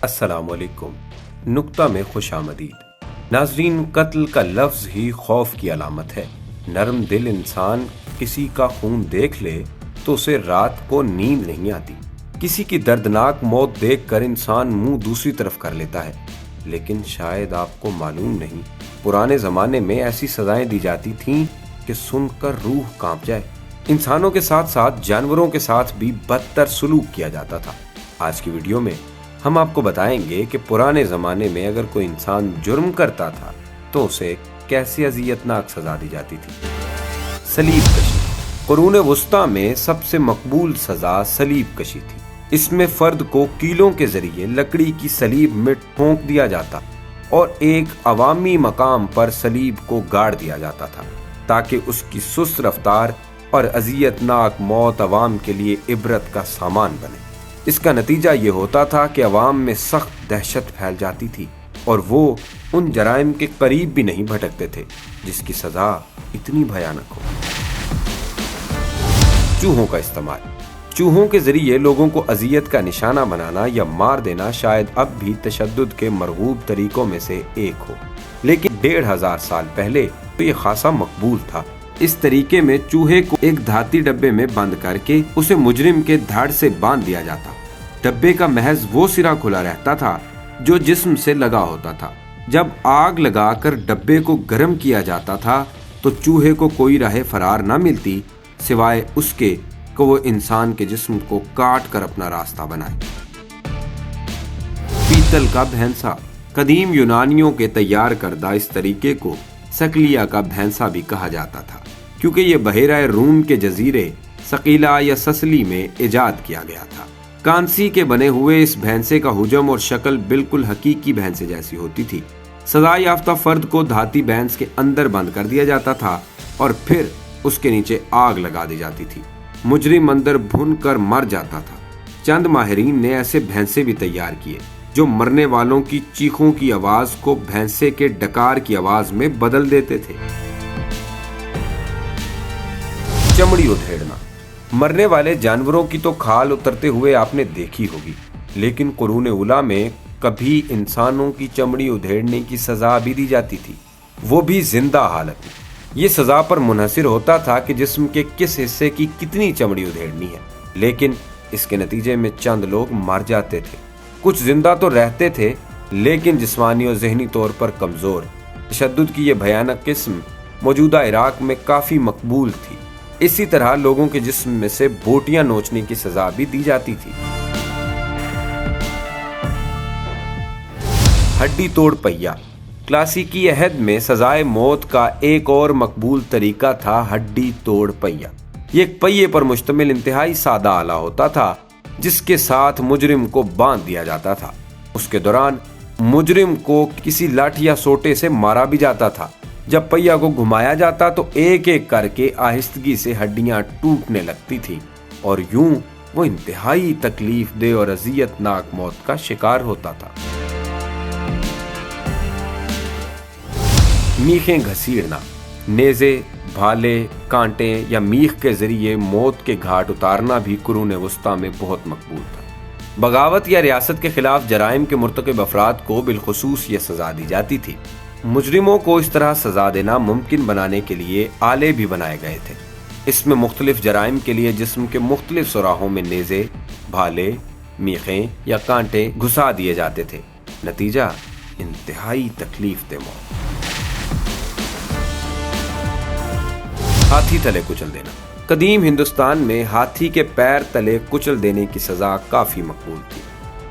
अस्सलाम वालेकुम। नुक्ता में खुश आमदीद। नाजरीन, कत्ल का लफ्ज ही खौफ की अलामत है। नरम दिल इंसान किसी का खून देख ले तो उसे रात को नींद नहीं आती। किसी की दर्दनाक मौत देखकर इंसान मुंह दूसरी तरफ कर लेता है। लेकिन शायद आपको मालूम नहीं, पुराने जमाने में ऐसी सजाएं दी जाती थीं कि सुनकर रूह कांप जाए। इंसानों के साथ साथ जानवरों के साथ भी बदतर सलूक किया जाता था। आज की वीडियो में हम आपको बताएंगे कि पुराने जमाने में अगर कोई इंसान जुर्म करता था तो उसे कैसी अजियतनाक सजा दी जाती थी। सलीब कशी। कुरून वुस्ता में सबसे मकबूल सजा सलीब कशी थी। इसमें फर्द को कीलों के जरिए लकड़ी की सलीब में ठोंक दिया जाता और एक अवामी मकाम पर सलीब को गाड़ दिया जाता था ताकि उसकी सुस्त रफ्तार और अजियतनाक मौत अवाम के लिए इबरत का सामान बने। इसका नतीजा ये होता था कि अवाम में सख्त दहशत फैल जाती थी और वो उन जराइम के करीब भी नहीं भटकते थे जिसकी सजा इतनी भयानक हो। चूहों का इस्तेमाल। चूहों के जरिए लोगों को अजियत का निशाना बनाना या मार देना शायद अब भी तशद्दुद के मरगूब तरीकों में से एक हो, लेकिन 1500 साल पहले तो ये खासा मकबूल था। इस तरीके में चूहे को एक धाती डब्बे में बंद करके उसे मुजरिम के धड़ से बांध दिया जाता। डब्बे का महज वो सिरा खुला रहता था जो जिस्म से लगा होता था। जब आग लगाकर डब्बे को गर्म किया जाता था तो चूहे को कोई राह फरार न मिलती सिवाय उसके कि वो इंसान के जिस्म को काट कर अपना रास्ता बनाए। पीतल का भैंसा। कदीम यूनानियों के तैयार करदा इस तरीके को सकलिया का भैंसा भी कहा जाता था, क्योंकि ये बहेरा रूम के जजीरे सकीला या ससली में इजाद किया गया था। कांसी के बने हुए इस भैंसे का हुजम और शक्ल बिल्कुल हकीकी भैंसे जैसी होती थी। सजा याफ्ता फर्द को धाती भैंस के अंदर बंद कर दिया जाता था और फिर उसके नीचे आग लगा दी जाती थी। मुजरिम अंदर भुन कर मर जाता था। चंद माहिरीन ने ऐसे भैंसे भी तैयार किए जो मरने वालों की चीखों की आवाज को भैंसे के डकार की आवाज में बदल देते थे। चमड़ी उधेड़ना। मरने वाले जानवरों की तो खाल उतरते हुए आपने देखी होगी, लेकिन कुरून उला में कभी इंसानों की चमड़ी उधेड़ने की सजा भी दी जाती थी, वो भी जिंदा हालत में। ये सजा पर मुनहसिर होता था कि जिस्म के किस हिस्से की कितनी चमड़ी उधेड़नी है, लेकिन इसके नतीजे में चंद लोग मर जाते थे। कुछ जिंदा तो रहते थे लेकिन जिस्मानी और जहनी तौर पर कमजोर। तशद्दुद की यह भयानक किस्म मौजूदा इराक में काफी मकबूल थी। इसी तरह लोगों के जिस्म में से बोटियां नोचने की सजा भी दी जाती थी। हड्डी तोड़ पहिया। क्लासिकी अहद में सजाए मौत का एक और मकबूल तरीका था हड्डी तोड़ पहिया। ये एक पहिए पर मुश्तमिल इंतहाई सादा आला होता था जिसके साथ मुजरिम को बांध दिया जाता था। उसके दौरान मुजरिम को किसी लाठी या सोटे से मारा भी जाता था। जब पहिया को घुमाया जाता तो एक एक करके आहिस्तगी से हड्डियां टूटने लगती थी और यूं वो इंतहाई तकलीफ दे और अजियतनाक मौत का शिकार होता था। मीखें घसीड़ना। नेज़े, भाले, कांटे या मीख के जरिए मौत के घाट उतारना भी कुरून वुस्ता में बहुत मकबूल था। बगावत या रियासत के खिलाफ जराइम के मुर्तकिब अफराद को बिलखुसूस ये सजा दी जाती थी। मुजरिमों को इस तरह सजा देना मुमकिन बनाने के लिए आले भी बनाए गए थे। इसमें मुख्तलिफ जराइम के लिए जिस्म के मुख्तलिफ सुराहों में नेज़े, भाले, मीखें या कांटे घुसा दिए जाते थे। नतीजा इंतहाई तकलीफ दे मौत। हाथी तले कुचल देना। कदीम हिंदुस्तान में हाथी के पैर तले कुचल देने की सजा काफी मकबूल थी।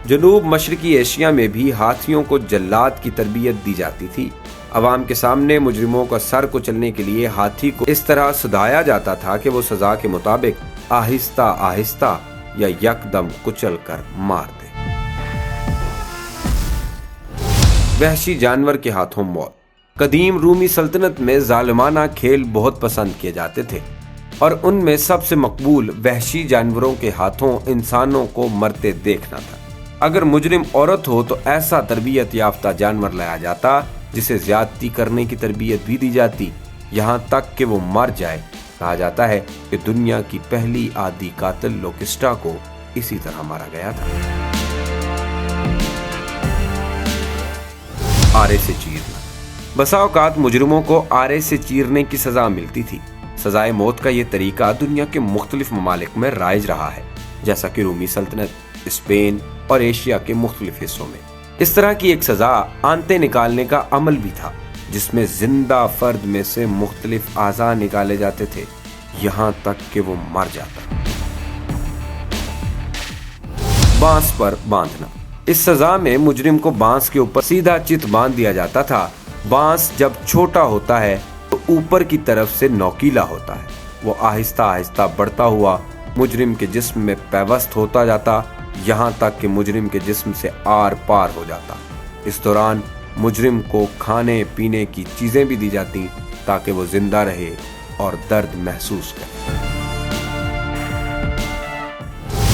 जनूब मशरकी एशिया में भी हाथियों को जल्लाद की तरबियत दी जाती थी। अवाम के सामने मुजरिमों का सर कुचलने के लिए हाथी को इस तरह सुधाया जाता था कि वो सजा के मुताबिक आहिस्ता आहिस्ता या यकदम कुचल कर मार दे। वहशी जानवर के हाथों मौत। कदीम रूमी सल्तनत में जालिमाना खेल बहुत पसंद किए जाते थे और उनमें सबसे मकबूल वहशी जानवरों के हाथों इंसानों को मरते देखना था। अगर मुजरिम औरत हो तो ऐसा तरबियत याफ्ता जानवर लाया जाता जिसे ज्यादती करने की तरबियत भी दी जाती, यहाँ तक कि वो मर जाए। कहा जाता है कि दुनिया की पहली आदि कातिल लोकिस्टा को इसी तरह मारा गया था। आरे से चीरना। बसा औकात मुजरिमों को आरे से चीरने की सजा मिलती थी। सजाए मौत का ये तरीका दुनिया के मुख्तलिफ ममालिक में राइज रहा है, जैसा कि रूमी सल्तनत, स्पेन और एशिया के मुख्तलिफ हिस्सों में। इस तरह की एक सजा आंतें निकालने का अमल भी था, जिसमें जिंदा फर्द में से मुख्तलिफ आज़ा निकाले जाते थे, यहाँ तक कि वो मर जाता। बांस पर बांधना। इस सजा में मुजरिम को बांस के ऊपर सीधा चित बांध दिया जाता था। बांस जब छोटा होता है तो ऊपर की तरफ से नोकीला होता है। वो आहिस्ता आहिस्ता बढ़ता हुआ मुजरिम के जिस्म में पैवस्त होता जाता, यहाँ तक कि मुजरिम के जिस्म से आर पार हो जाता। इस दौरान मुजरिम को खाने पीने की चीजें भी दी जाती ताकि वो जिंदा रहे और दर्द महसूस करे।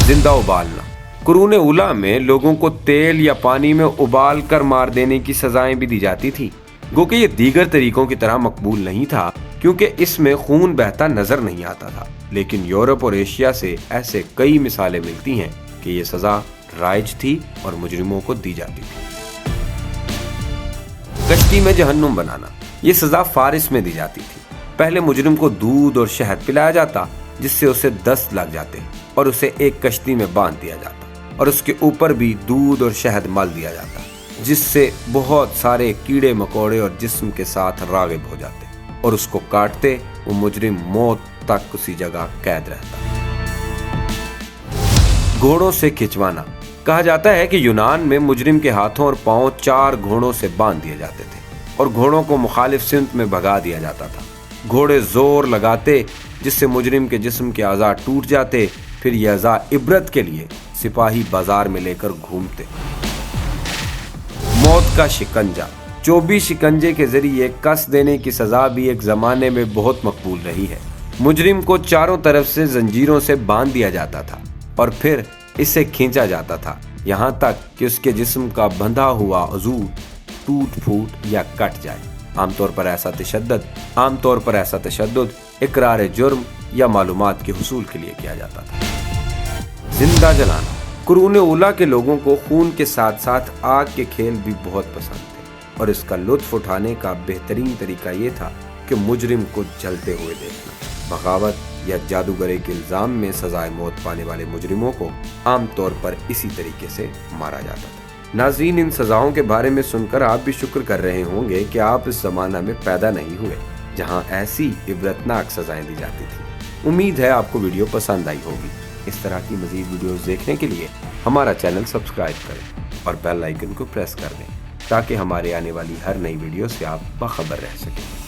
जिंदा उबालना। कुरून उला में लोगों को तेल या पानी में उबाल कर मार देने की सजाएं भी दी जाती थी। गो कि ये दीगर तरीकों की तरह मकबूल नहीं था, क्योंकि इसमें खून बहता नजर नहीं आता था। लेकिन यूरोप और एशिया से ऐसे कई मिसालें मिलती हैं कि ये सजा राइज थी और मुजरिमों को दी जाती थी। कश्ती में जहन्नुम बनाना। ये सजा फारिस में दी जाती थी। पहले मुजरिम को दूध और शहद पिलाया जाता, जिससे उसे दस्त लग जाते और उसे एक कश्ती में बांध दिया जाता और उसके ऊपर भी दूध और शहद मल दिया जाता, जिससे बहुत सारे कीड़े मकोड़े और जिस्म के साथ रागिब हो जाते और उसको काटते। वो मुजरिम मौत तक उसी जगह कैद रहता। घोड़ों से खिंचवाना। कहा जाता है कि यूनान में मुजरिम के हाथों और पांव 4 घोड़ों से बांध दिए जाते थे और घोड़ों को मुखालिफ सिमत में भगा दिया जाता था। घोड़े जोर लगाते, जिससे मुजरिम के जिस्म के अज़ा टूट जाते। फिर ये अज़ा इबरत के लिए सिपाही बाजार में लेकर घूमते। मौत का शिकंजा। 24 शिकंजे के जरिए कस देने की सजा भी एक जमाने में बहुत मकबूल रही है। मुजरिम को चारों तरफ से जंजीरों से बांध दिया जाता था और फिर इसे खींचा जाता था, यहाँ तक कि उसके जिस्म का बंधा हुआ अज़ू टूट फूट या कट जाए। आमतौर पर ऐसा तशद्दुद इकरार जुर्म या मालूमात के हुसूल के लिए किया जाता था। जिंदा जलाना। कुरून उला के लोगों को खून के साथ साथ आग के खेल भी बहुत पसंद थे और इसका लुत्फ उठाने का बेहतरीन तरीका ये था कि मुजरिम को जलते हुए देखना। बगावत या जादूगरी के इल्जाम में सजाए मौत पाने वाले मुजरिमों को आमतौर पर इसी तरीके से मारा जाता था। नाज़रीन, इन सजाओं के बारे में सुनकर आप भी शुक्र कर रहे होंगे कि आप इस जमाना में पैदा नहीं हुए जहां ऐसी इबरतनाक सजाएं दी जाती थी। उम्मीद है आपको वीडियो पसंद आई होगी। इस तरह की मज़ीद वीडियोस देखने के लिए हमारा चैनल सब्सक्राइब करें और बेल आइकन को प्रेस कर दें, ताकि हमारे आने वाली हर नई वीडियो से आप बाखबर रह सकें।